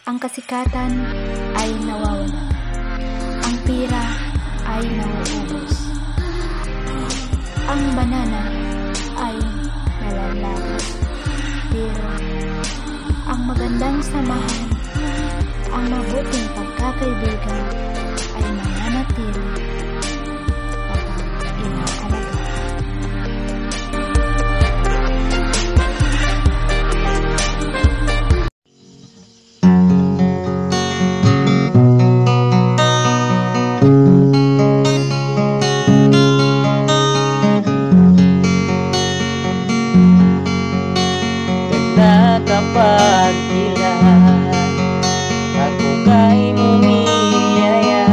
Ang kasikatan ay nawawala. Ang pira ay nauubos. Ang banana ay nalalagas. Pero ang magandang samahan, ang mabuting pagkakaibigan ay mananatili kapag inaalaga. Kapag ilan ako kay mumiyaya,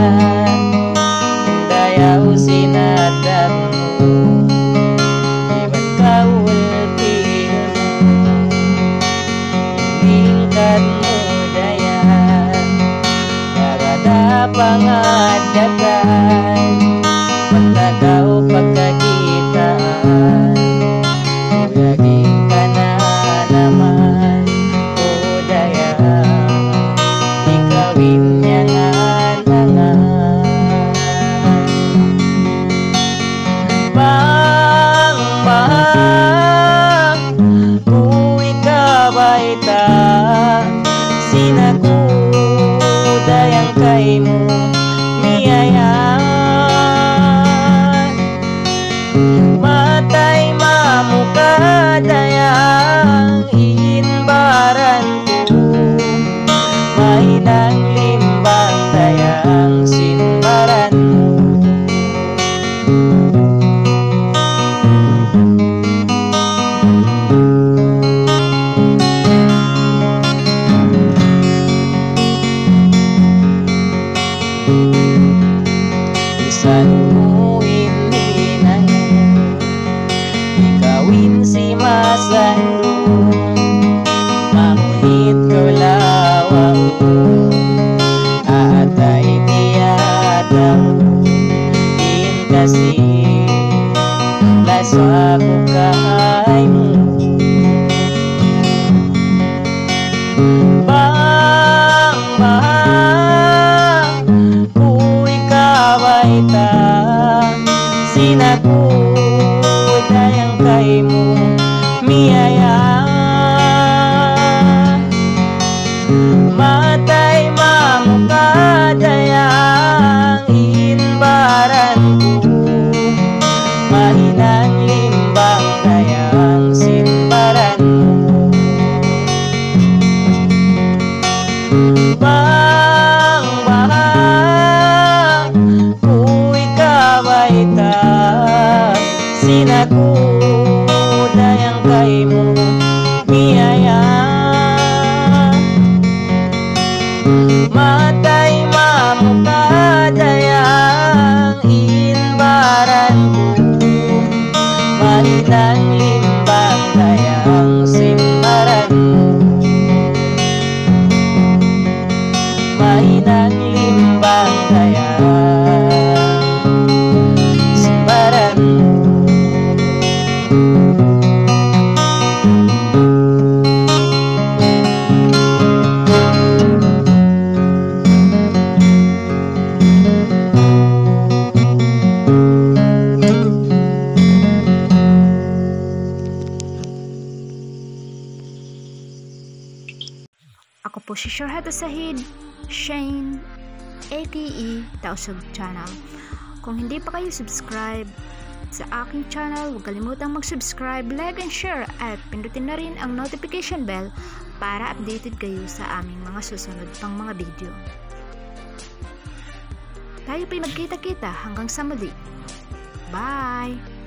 dayaw sinatan mo, iban kaulpil mo, ingkat mo dayan, karada pangadatan, pagtagaw pagkakitaan, uyaging ka na naman, o dayan, ikawin niya nga nangan. Bang mahal, kuwi ka baita, sinaku dayang kay mo miyaya. Matay mamuka dayang inbaran ko, mahinang limbang dayang sinbaran mo. Isan mo inhinang, ikawin si masandong, mangunit ko lawa o, atay tiyataw, in kasi laswa ko kay mo. Bang mahal, kuwi ka baita, sinaku dayang kay mo miyaya. Matay mamuka dayang inbaran ko, mahinang limbang dayang sinbaran mo. Bang mahal, kuwi ka baita, sinaku dayang kay mo miyaya. Matay mamuka dayang inbaran ko, mahinang limbang dayang sinbaran mo, mahinang limbang dayang sinbaran mo. Ako po si Shorhata Sahid, Shane, aka Tausog Channel. Kung hindi pa kayo subscribe sa aking channel, huwag kalimutang mag-subscribe, like, and share, at pindutin na rin ang notification bell para updated kayo sa aming mga susunod pang mga video. Tayo po'y magkita-kita hanggang sa muli. Bye!